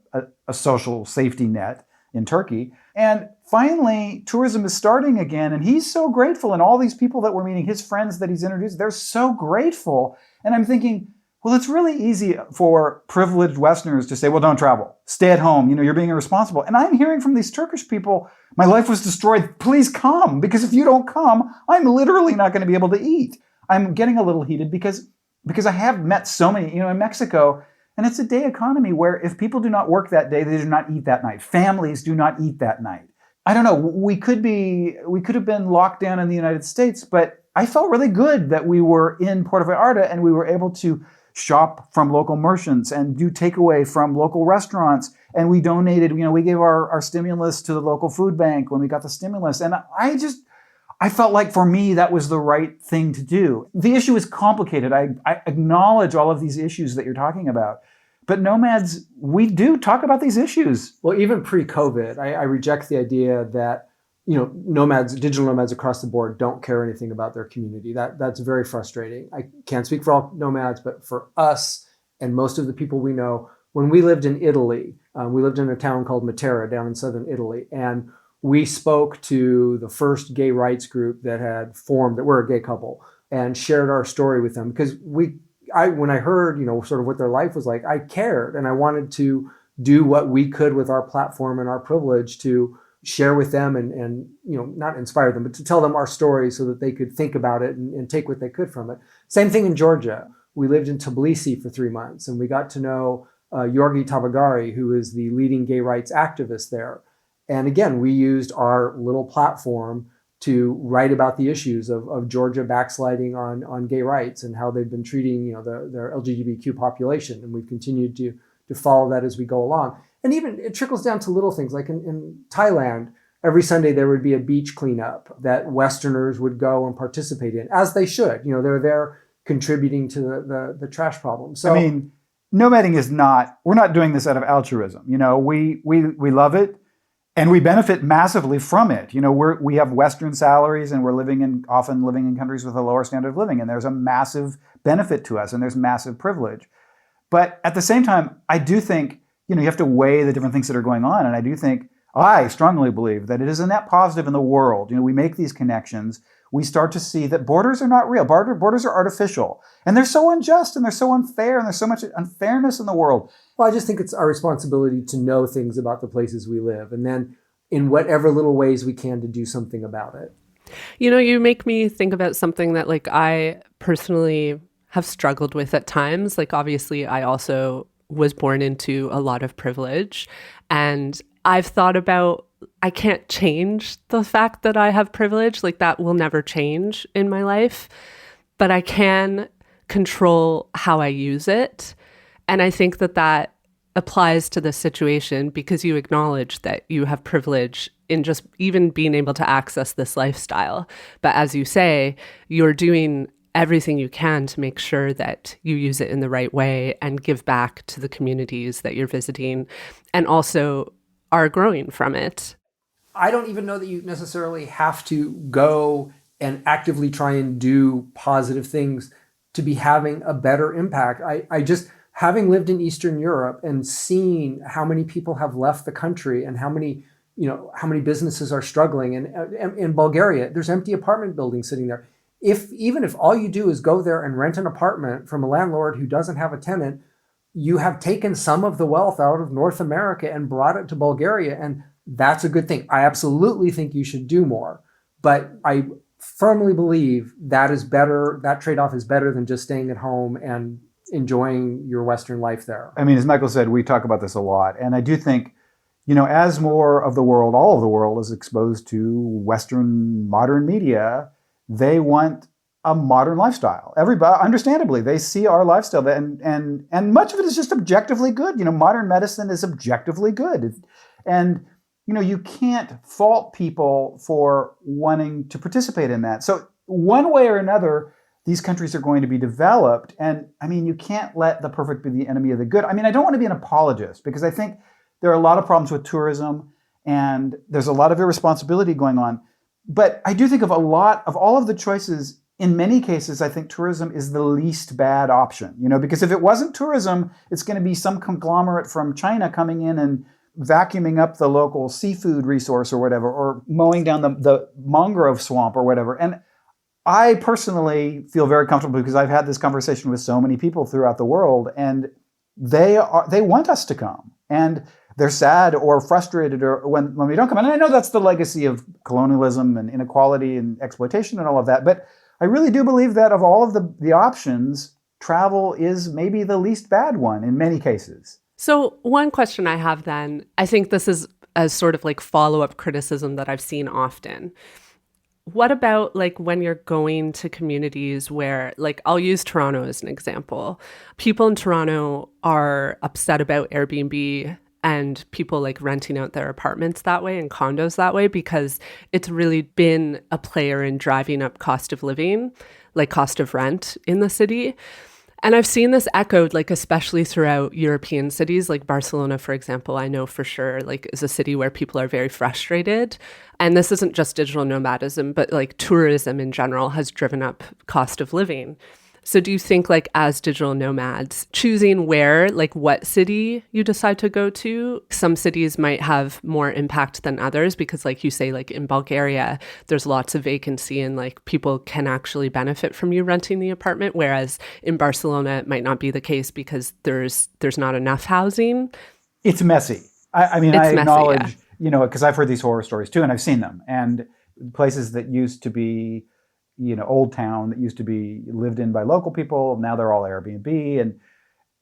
a social safety net in Turkey. And finally, tourism is starting again, and he's so grateful. And all these people that we're meeting, his friends that he's introduced, they're so grateful. And I'm thinking, well, it's really easy for privileged Westerners to say, well, don't travel. Stay at home. You're being irresponsible. And I'm hearing from these Turkish people, my life was destroyed. Please come. Because if you don't come, I'm literally not going to be able to eat. I'm getting a little heated because I have met so many, in Mexico, and it's a day economy where if people do not work that day, they do not eat that night. Families do not eat that night. I don't know, we could have been locked down in the United States, but I felt really good that we were in Puerto Vallarta and we were able to shop from local merchants and do takeaway from local restaurants. And we donated, we gave our stimulus to the local food bank when we got the stimulus. And I felt like for me, that was the right thing to do. The issue is complicated. I acknowledge all of these issues that you're talking about. But nomads, we do talk about these issues. Well, even pre-COVID, I reject the idea that nomads, digital nomads across the board don't care anything about their community. That's very frustrating. I can't speak for all nomads, but for us and most of the people we know, when we lived in Italy, we lived in a town called Matera down in southern Italy, and we spoke to the first gay rights group that had formed, that were a gay couple, and shared our story with them because when I heard, sort of what their life was like, I cared and I wanted to do what we could with our platform and our privilege to share with them and not inspire them, but to tell them our story so that they could think about it and take what they could from it. Same thing in Georgia. We lived in Tbilisi for 3 months and we got to know Yorgi Tabagari, who is the leading gay rights activist there. And again, we used our little platform to write about the issues of Georgia backsliding on gay rights and how they've been treating their LGBTQ population. And we've continued to follow that as we go along. And even it trickles down to little things like in Thailand, every Sunday there would be a beach cleanup that Westerners would go and participate in, as they should. They're there contributing to the trash problem. So I mean, nomading is not, we're not doing this out of altruism. We love it. And we benefit massively from it. We have Western salaries and we're often living in countries with a lower standard of living. And there's a massive benefit to us and there's massive privilege. But at the same time, I do think, you have to weigh the different things that are going on. And I strongly believe that it is a net positive in the world. We make these connections. We start to see that borders are not real. Borders are artificial. And they're so unjust and they're so unfair and there's so much unfairness in the world. Well, I just think it's our responsibility to know things about the places we live and then in whatever little ways we can to do something about it. You make me think about something that I personally have struggled with at times. Obviously, I also was born into a lot of privilege and I've thought about I can't change the fact that I have privilege. That will never change in my life, but I can control how I use it. And I think that applies to this situation because you acknowledge that you have privilege in just even being able to access this lifestyle. But as you say, you're doing everything you can to make sure that you use it in the right way and give back to the communities that you're visiting and also are growing from it. I don't even know that you necessarily have to go and actively try and do positive things to be having a better impact. I just, having lived in Eastern Europe and seeing how many people have left the country and how many businesses are struggling. And in Bulgaria, there's empty apartment buildings sitting there. Even if all you do is go there and rent an apartment from a landlord who doesn't have a tenant, you have taken some of the wealth out of North America and brought it to Bulgaria. And that's a good thing. I absolutely think you should do more. But I firmly believe that is better. That trade-off is better than just staying at home and enjoying your Western life there. I mean, as Michael said, we talk about this a lot. And I do think, as more of the world, all of the world is exposed to Western modern media, they want a modern lifestyle. Everybody, understandably, they see our lifestyle and much of it is just objectively good. Modern medicine is objectively good. And, you can't fault people for wanting to participate in that. So one way or another, these countries are going to be developed. And you can't let the perfect be the enemy of the good. I don't want to be an apologist because I think there are a lot of problems with tourism and there's a lot of irresponsibility going on. But I do think of all of the choices, in many cases, I think tourism is the least bad option, because if it wasn't tourism, it's going to be some conglomerate from China coming in and vacuuming up the local seafood resource or whatever, or mowing down the mangrove swamp or whatever. And I personally feel very comfortable because I've had this conversation with so many people throughout the world and they want us to come. And they're sad or frustrated or when we don't come. And I know that's the legacy of colonialism and inequality and exploitation and all of that. But I really do believe that of all of the options, travel is maybe the least bad one in many cases. So one question I have then, I think this is as sort of like follow-up criticism that I've seen often. What about like when you're going to communities where, like, I'll use Toronto as an example. People in Toronto are upset about Airbnb and people like renting out their apartments that way and condos that way because it's really been a player in driving up cost of living, like cost of rent in the city. And I've seen this echoed, like, especially throughout European cities, like Barcelona, for example, I know for sure, like, is a city where people are very frustrated. And this isn't just digital nomadism, but like tourism in general has driven up cost of living. So do you think, like, as digital nomads, choosing where, like what city you decide to go to, some cities might have more impact than others because, like you say, like in Bulgaria, there's lots of vacancy and like people can actually benefit from you renting the apartment, whereas in Barcelona, it might not be the case because there's not enough housing? It's messy. I mean, I acknowledge, you know, because I've heard these horror stories too, and I've seen them. And places that used to be, you know, old town that used to be lived in by local people, now they're all Airbnb, and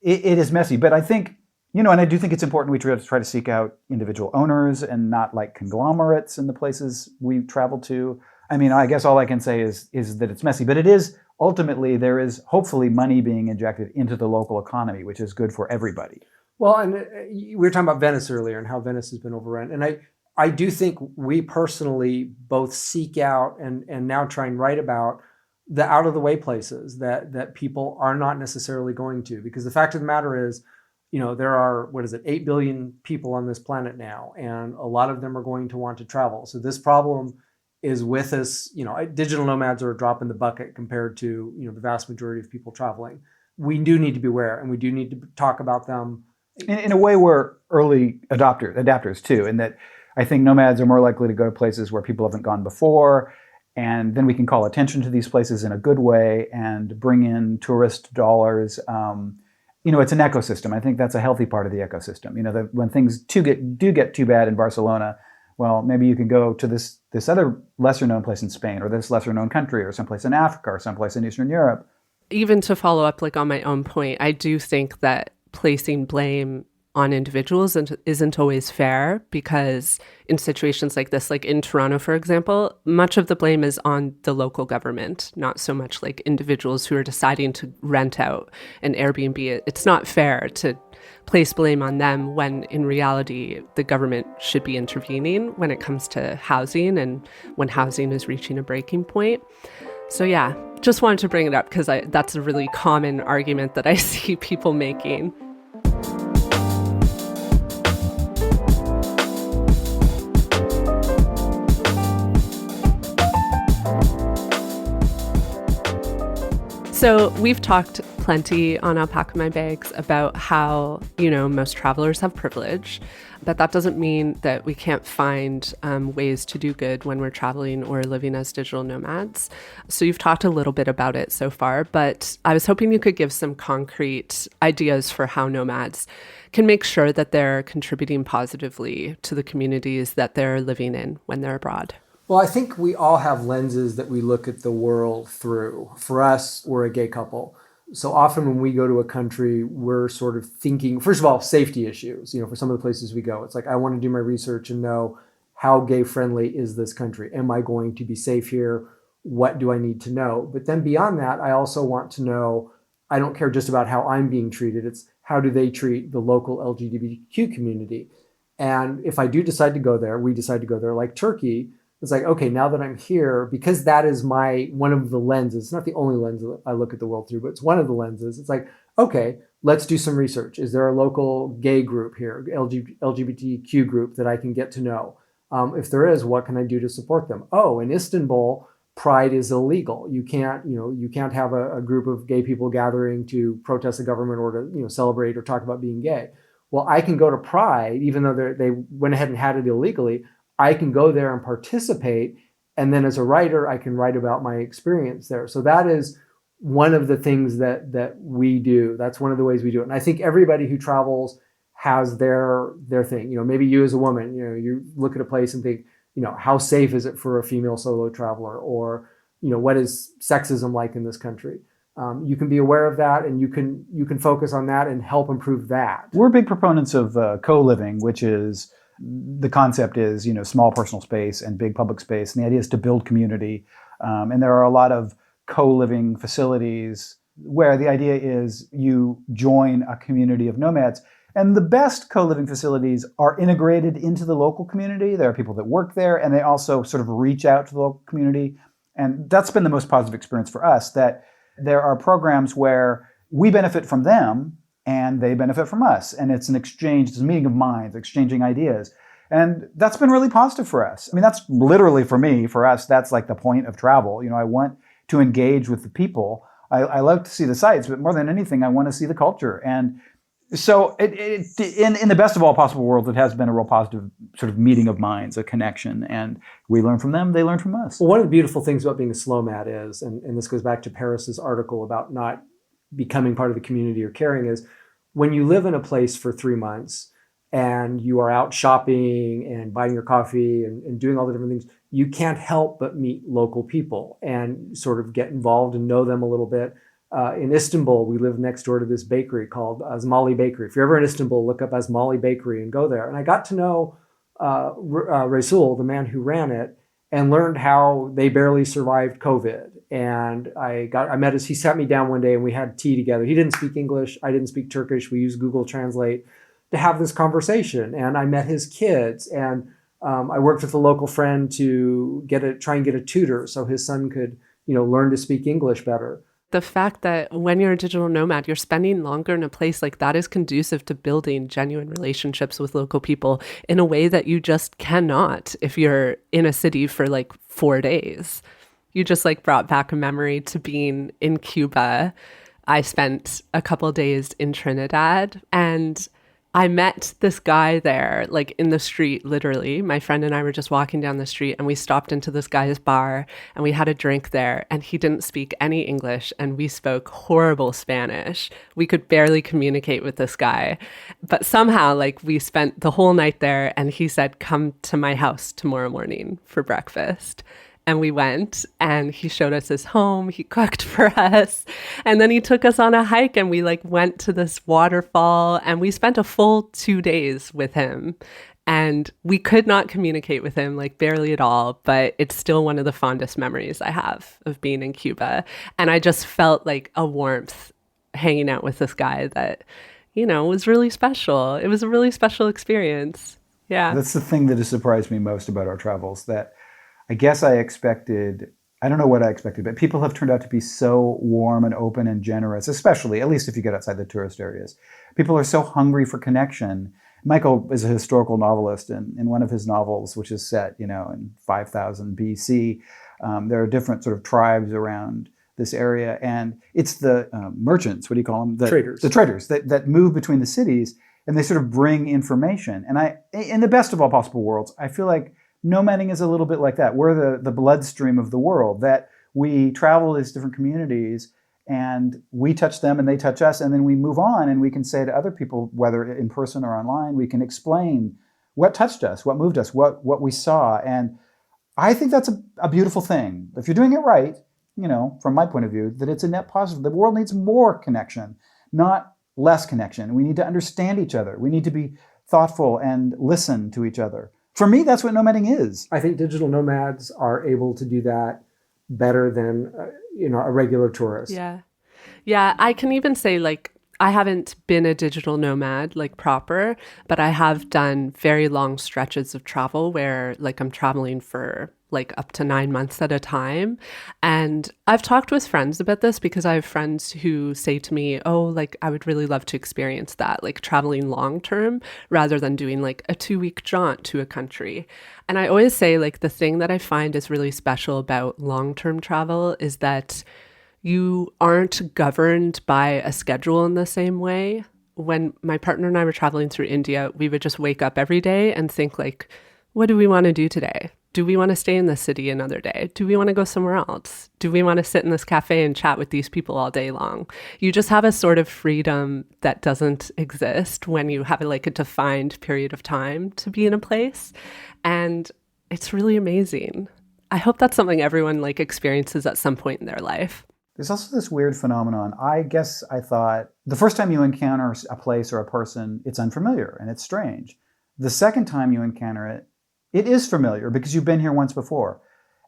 it is messy. But I think, you know, and I do think it's important we try to seek out individual owners and not like conglomerates in the places we travel to. I mean, I guess all I can say is that it's messy, but it is ultimately, there is hopefully money being injected into the local economy, which is good for everybody. Well, and we were talking about Venice earlier and how Venice has been overrun. And I do think we personally both seek out and now try and write about the out of the way places that people are not necessarily going to, because the fact of the matter is, you know, there are, 8 billion people on this planet now, and a lot of them are going to want to travel. So this problem is with us. You know, digital nomads are a drop in the bucket compared to, you know, the vast majority of people traveling. We do need to be aware, and we do need to talk about them. In a way, we're early adapters too, in that I think nomads are more likely to go to places where people haven't gone before, and then we can call attention to these places in a good way and bring in tourist dollars. You know, it's an ecosystem. I think that's a healthy part of the ecosystem. You know, when things do get too bad in Barcelona, well, maybe you can go to this other lesser known place in Spain, or this lesser known country, or someplace in Africa, or someplace in Eastern Europe. Even to follow up, like on my own point, I do think that placing blame on individuals isn't always fair, because in situations like this, like in Toronto, for example, much of the blame is on the local government, not so much like individuals who are deciding to rent out an Airbnb. It's not fair to place blame on them when in reality, the government should be intervening when it comes to housing and when housing is reaching a breaking point. So yeah, just wanted to bring it up because that's a really common argument that I see people making. So we've talked plenty on Alpaca My Bags about how, you know, most travelers have privilege, but that doesn't mean that we can't find ways to do good when we're traveling or living as digital nomads. So you've talked a little bit about it so far, but I was hoping you could give some concrete ideas for how nomads can make sure that they're contributing positively to the communities that they're living in when they're abroad. Well, I think we all have lenses that we look at the world through. For us, we're a gay couple. So often when we go to a country, we're sort of thinking, first of all, safety issues. You know, for some of the places we go, it's like, I want to do my research and know how gay friendly is this country? Am I going to be safe here? What do I need to know? But then beyond that, I also want to know, I don't care just about how I'm being treated. It's how do they treat the local LGBTQ community? And if I do decide to go there, we decide to go there, like Turkey, it's like, okay, now that I'm here, because that is one of the lenses, it's not the only lens that I look at the world through, but it's one of the lenses. It's like, okay, let's do some research. Is there a local gay group here, LGBTQ group that I can get to know? If there is, what can I do to support them? Oh, in Istanbul, Pride is illegal. You can't have a group of gay people gathering to protest the government or to, you know, celebrate or talk about being gay. Well, I can go to Pride, even though they went ahead and had it illegally. I can go there and participate. And then as a writer, I can write about my experience there. So that is one of the things that we do. That's one of the ways we do it. And I think everybody who travels has their thing. You know, maybe you as a woman, you know, you look at a place and think, you know, how safe is it for a female solo traveler? Or, you know, what is sexism like in this country? You can be aware of that, and you can focus on that and help improve that. We're big proponents of co-living, which is the concept is, small personal space and big public space. And the idea is to build community. And there are a lot of co-living facilities where the idea is you join a community of nomads. And the best co-living facilities are integrated into the local community. There are people that work there, and they also sort of reach out to the local community. And that's been the most positive experience for us, that there are programs where we benefit from them and they benefit from us. And it's an exchange, it's a meeting of minds, exchanging ideas. And that's been really positive for us. I mean, that's literally for us, that's like the point of travel. I want to engage with the people. I love to see the sights, but more than anything, I want to see the culture. And so in the best of all possible worlds, it has been a real positive sort of meeting of minds, a connection. And we learn from them, they learn from us. Well, one of the beautiful things about being a slowmad is, and this goes back to Paris's article about not becoming part of the community or caring, is when you live in a place for 3 months and you are out shopping and buying your coffee and doing all the different things, you can't help but meet local people and sort of get involved and know them a little bit. In Istanbul, we live next door to this bakery called Asmali Bakery. If you're ever in Istanbul, look up Asmali Bakery and go there. And I got to know Rasul, the man who ran it, and learned how they barely survived COVID. And he sat me down one day and we had tea together. He didn't speak English. I didn't speak Turkish. We used Google Translate to have this conversation. And I met his kids, and I worked with a local friend to try and get a tutor so his son could, learn to speak English better. The fact that when you're a digital nomad, you're spending longer in a place like that is conducive to building genuine relationships with local people in a way that you just cannot if you're in a city for like 4 days. You just brought back a memory to being in Cuba. I spent a couple of days in Trinidad, and I met this guy there, in the street, literally. My friend and I were just walking down the street, and we stopped into this guy's bar and we had a drink there, and he didn't speak any English and we spoke horrible Spanish. We could barely communicate with this guy, but somehow we spent the whole night there, and he said, "Come to my house tomorrow morning for breakfast." And we went, and he showed us his home. He cooked for us. And then he took us on a hike, and we went to this waterfall, and we spent a full 2 days with him. And we could not communicate with him barely at all, but it's still one of the fondest memories I have of being in Cuba. And I just felt a warmth hanging out with this guy that, was really special. It was a really special experience. Yeah. That's the thing that has surprised me most about our travels, that I guess I don't know what I expected, but people have turned out to be so warm and open and generous, especially, at least if you get outside the tourist areas. People are so hungry for connection. Michael is a historical novelist, and in one of his novels, which is set, in 5000 BC, there are different sort of tribes around this area, and it's the merchants, what do you call them? Traders. The traders that move between the cities, and they sort of bring information. And in the best of all possible worlds, I feel like nomading is a little bit like that. We're the bloodstream of the world, that we travel to these different communities and we touch them and they touch us, and then we move on and we can say to other people, whether in person or online, we can explain what touched us, what moved us, what we saw. And I think that's a beautiful thing. If you're doing it right, from my point of view, that it's a net positive. The world needs more connection, not less connection. We need to understand each other. We need to be thoughtful and listen to each other. For me, that's what nomading is. I think digital nomads are able to do that better than a regular tourist. Yeah. I can even say I haven't been a digital nomad proper, but I have done very long stretches of travel where I'm traveling for up to 9 months at a time. And I've talked with friends about this because I have friends who say to me, "Oh, I would really love to experience that, traveling long term rather than doing a 2-week jaunt to a country." And I always say the thing that I find is really special about long-term travel is that you aren't governed by a schedule in the same way. When my partner and I were traveling through India, we would just wake up every day and think what do we want to do today? Do we want to stay in this city another day? Do we want to go somewhere else? Do we want to sit in this cafe and chat with these people all day long? You just have a sort of freedom that doesn't exist when you have a defined period of time to be in a place. And it's really amazing. I hope that's something everyone experiences at some point in their life. There's also this weird phenomenon. I guess I thought the first time you encounter a place or a person, it's unfamiliar and it's strange. The second time you encounter it, it is familiar because you've been here once before.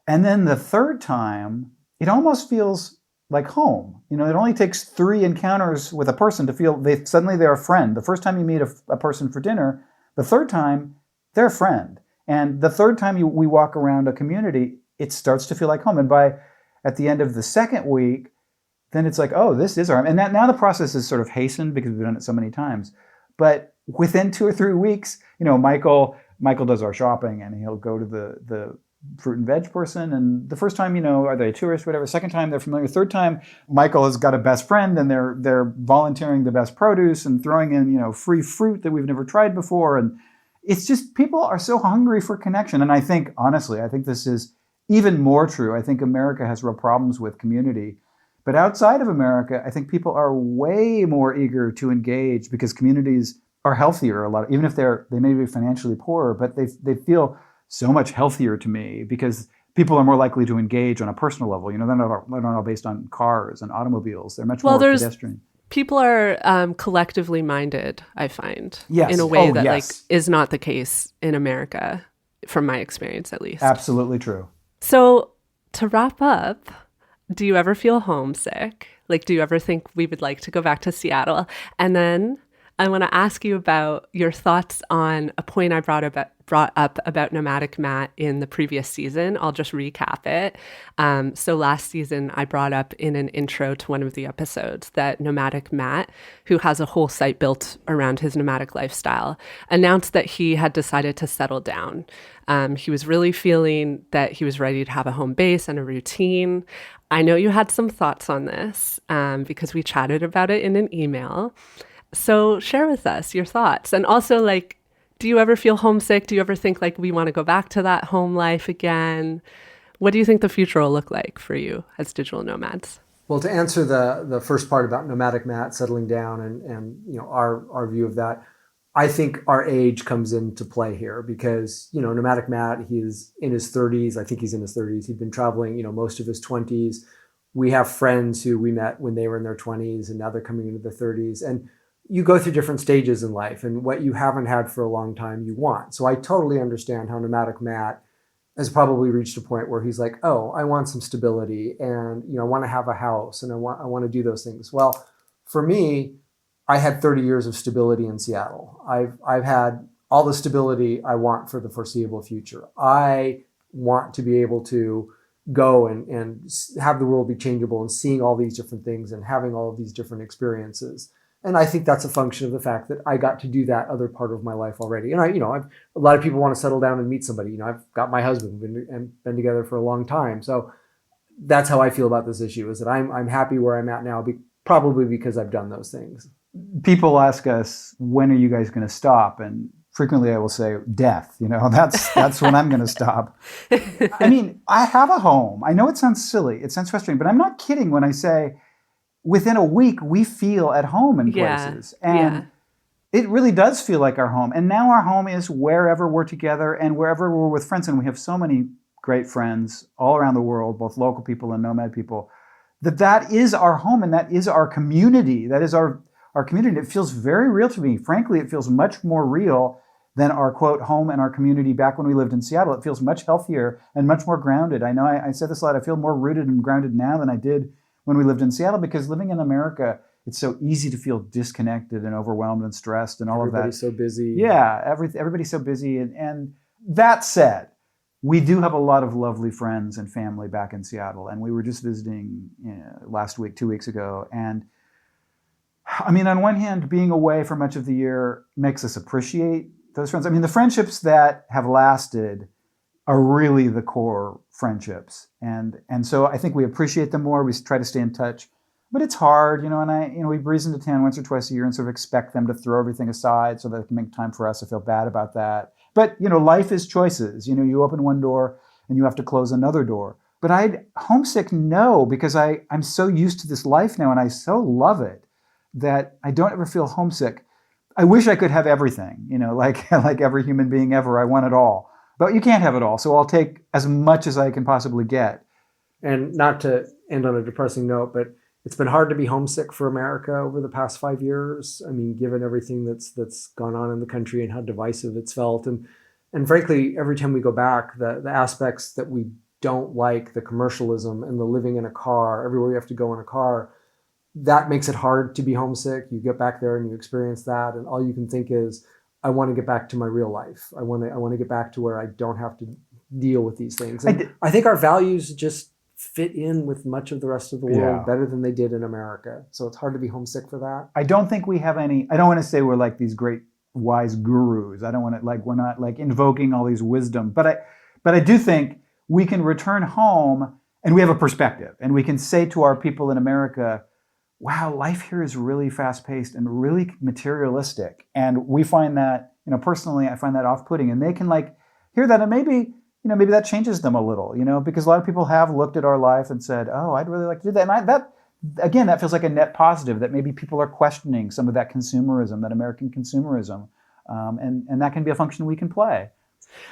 And then the third time, it almost feels like home. It only takes 3 encounters with a person to feel suddenly they're a friend. The first time you meet a person for dinner, the third time, they're a friend. And the third time we walk around a community, it starts to feel like home. And at the end of the second week, then it's like, oh, this is our home. And now the process is sort of hastened because we've done it so many times. But within 2 or 3 weeks, Michael does our shopping, and he'll go to the fruit and veg person. And the first time, are they a tourist, whatever. Second time, they're familiar. Third time, Michael has got a best friend, and they're volunteering the best produce and throwing in, free fruit that we've never tried before. And it's just, people are so hungry for connection. And I think, honestly, this is even more true. I think America has real problems with community. But outside of America, I think people are way more eager to engage because communities are healthier a lot. Even if they may be financially poorer, but they feel so much healthier to me because people are more likely to engage on a personal level. They're not all based on cars and automobiles. They're much more pedestrian. People are collectively minded, I find, yes. in a way that is not the case in America, from my experience at least. Absolutely true. So to wrap up, do you ever feel homesick? Do you ever think we would like to go back to Seattle? And then I want to ask you about your thoughts on a point I brought up about Nomadic Matt in the previous season. I'll just recap it. So last season, I brought up in an intro to one of the episodes that Nomadic Matt, who has a whole site built around his nomadic lifestyle, announced that he had decided to settle down. He was really feeling that he was ready to have a home base and a routine. I know you had some thoughts on this because we chatted about it in an email. So share with us your thoughts. And also, do you ever feel homesick? Do you ever think we want to go back to that home life again? What do you think the future will look like for you as digital nomads? Well, to answer the first part about Nomadic Matt settling down and our view of that, I think our age comes into play here because, Nomadic Matt, he's in his 30s. I think he's in his 30s. He'd been traveling, most of his 20s. We have friends who we met when they were in their 20s and now they're coming into their 30s. And you go through different stages in life, and what you haven't had for a long time, you want. So I totally understand how Nomadic Matt has probably reached a point where he's like, oh, I want some stability and, I want to have a house and I want to do those things. Well, for me, I had 30 years of stability in Seattle. I've had all the stability I want for the foreseeable future. I want to be able to go and have the world be changeable and seeing all these different things and having all of these different experiences. And I think that's a function of the fact that I got to do that other part of my life already. And a lot of people want to settle down and meet somebody. I've got my husband and been together for a long time. So that's how I feel about this issue, is that I'm happy where I'm at now, probably because I've done those things. People ask us, when are you guys going to stop? And frequently I will say, death. That's when I'm going to stop. I have a home. I know it sounds silly. It sounds frustrating, but I'm not kidding when I say, within a week, we feel at home in places. And it really does feel like our home. And now our home is wherever we're together and wherever we're with friends. And we have so many great friends all around the world, both local people and nomad people, that is our home and that is our community. That is our community. It feels very real to me. Frankly, it feels much more real than our, quote, home and our community back when we lived in Seattle. It feels much healthier and much more grounded. I know I said this a lot. I feel more rooted and grounded now than I did when we lived in Seattle, because living in America, it's so easy to feel disconnected and overwhelmed and stressed and all of that. Everybody's so busy. Yeah, everybody's so busy. And that said, we do have a lot of lovely friends and family back in Seattle. And we were just visiting last week, 2 weeks ago. And on one hand, being away for much of the year makes us appreciate those friends. The friendships that have lasted are really the core friendships. And so I think we appreciate them more. We try to stay in touch, but it's hard, and we breeze into town once or twice a year and sort of expect them to throw everything aside so that they can make time for us. I feel bad about that. But, life is choices. You open one door and you have to close another door. But homesick, no, because I'm so used to this life now and I so love it that I don't ever feel homesick. I wish I could have everything, like every human being ever. I want it all. But you can't have it all, so I'll take as much as I can possibly get. And not to end on a depressing note, but It's been hard to be homesick for America over the past 5 years. I mean, given everything that's gone on in the country and how divisive it's felt. And frankly, every time we go back, the aspects that we don't like, the commercialism and the living in a car, everywhere you have to go in a car, that makes it hard to be homesick. You get back there and you experience that, and all you can think is, I want to get back to my real life. I want to get back to where I don't have to deal with these things. And I think our values just fit in with much of the rest of the world better than they did in America. So it's hard to be homesick for that. I don't think we have any, I don't want to say we're like these great wise gurus. I don't want to, like, we're not like invoking all these wisdom, but I do think we can return home and we have a perspective, and we can say to our people in America, wow, life here is really fast paced and really materialistic. And we find that, personally, I find that off-putting, and they can like hear that, and maybe that changes them a little, because a lot of people have looked at our life and said, oh, I'd really like to do that. And that feels like a net positive, that maybe people are questioning some of that consumerism, that American consumerism. And that can be a function we can play.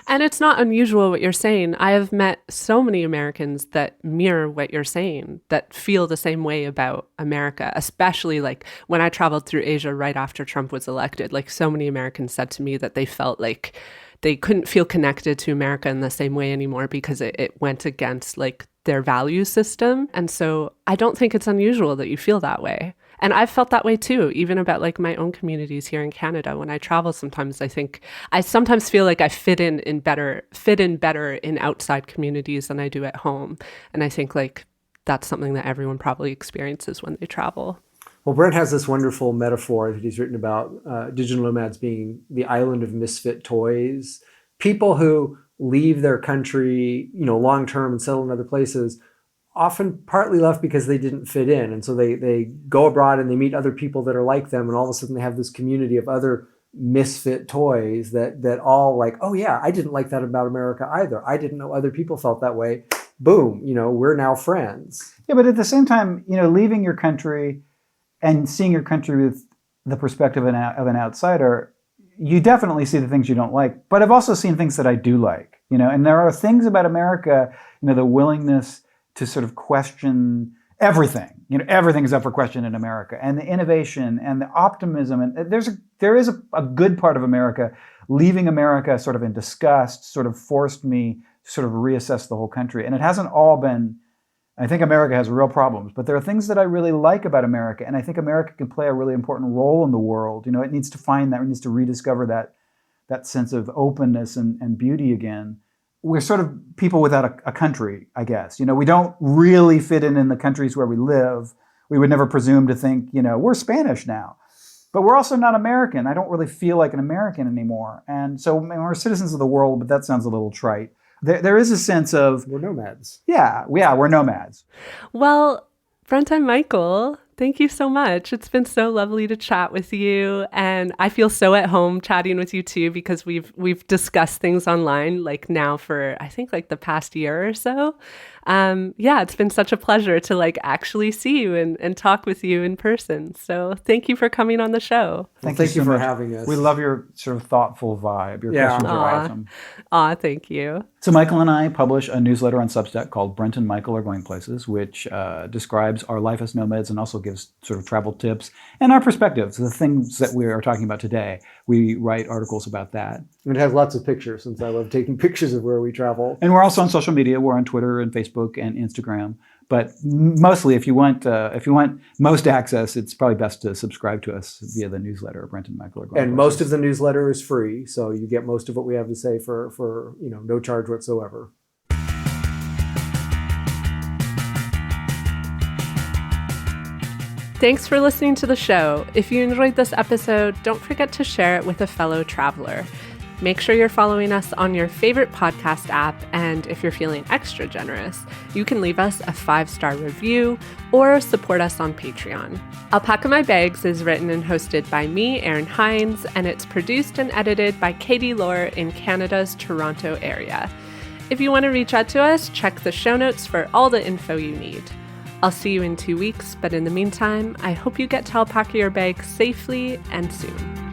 And it's not unusual what you're saying. I have met so many Americans that mirror what you're saying, that feel the same way about America, especially like when I traveled through Asia right after Trump was elected. Like, so many Americans said to me that they felt like they couldn't feel connected to America in the same way anymore because it went against like their value system. And so I don't think it's unusual that you feel that way. And I've felt that way too, even about like my own communities here in Canada. When I travel, sometimes I sometimes feel like I fit in better in outside communities than I do at home. And I think like that's something that everyone probably experiences when they travel. Well, Brent has this wonderful metaphor that he's written about digital nomads being the island of misfit toys. People who leave their country, long-term and settle in other places, often partly left because they didn't fit in. And so they go abroad and they meet other people that are like them. And all of a sudden they have this community of other misfit toys that all like, oh yeah, I didn't like that about America either. I didn't know other people felt that way. Boom, we're now friends. Yeah, but at the same time, leaving your country and seeing your country with the perspective of an outsider, you definitely see the things you don't like. But I've also seen things that I do like, and there are things about America, the willingness to sort of question everything. Everything is up for question in America, and the innovation and the optimism. And there is a good part of America. Leaving America sort of in disgust sort of forced me to sort of reassess the whole country. And it hasn't all been, I think America has real problems, but there are things that I really like about America. And I think America can play a really important role in the world. It needs to find that, it needs to rediscover that sense of openness and beauty again. We're sort of people without a country, I guess. We don't really fit in the countries where we live. We would never presume to think, we're Spanish now. But we're also not American. I don't really feel like an American anymore. And so we're citizens of the world, but that sounds a little trite. There is a sense of... We're nomads. Yeah, we're nomads. Well, Brent and Michael, thank you so much. It's been so lovely to chat with you. And I feel so at home chatting with you too, because we've discussed things online like now for, I think, like the past year or so. It's been such a pleasure to like actually see you and talk with you in person. So thank you for coming on the show. Thank you for having us. We love your sort of thoughtful vibe. Your questions are awesome. Thank you. So Michael and I publish a newsletter on Substack called Brent and Michael Are Going Places, which describes our life as nomads and also gives sort of travel tips and our perspectives, the things that we are talking about today. We write articles about that. And it has lots of pictures, since I love taking pictures of where we travel. And we're also on social media. We're on Twitter and Facebook and Instagram. But mostly, if you want most access, it's probably best to subscribe to us via the newsletter. Brent and Michael Are Going Places. And most of the newsletter is free, so you get most of what we have to say for no charge whatsoever. Thanks for listening to the show. If you enjoyed this episode, don't forget to share it with a fellow traveler. Make sure you're following us on your favorite podcast app, and if you're feeling extra generous, you can leave us a 5-star review or support us on Patreon. Alpaca My Bags is written and hosted by me, Erin Hines, and it's produced and edited by Katie Lohr in Canada's Toronto area. If you want to reach out to us, check the show notes for all the info you need. I'll see you in 2 weeks, but in the meantime, I hope you get to alpaca your bags safely and soon.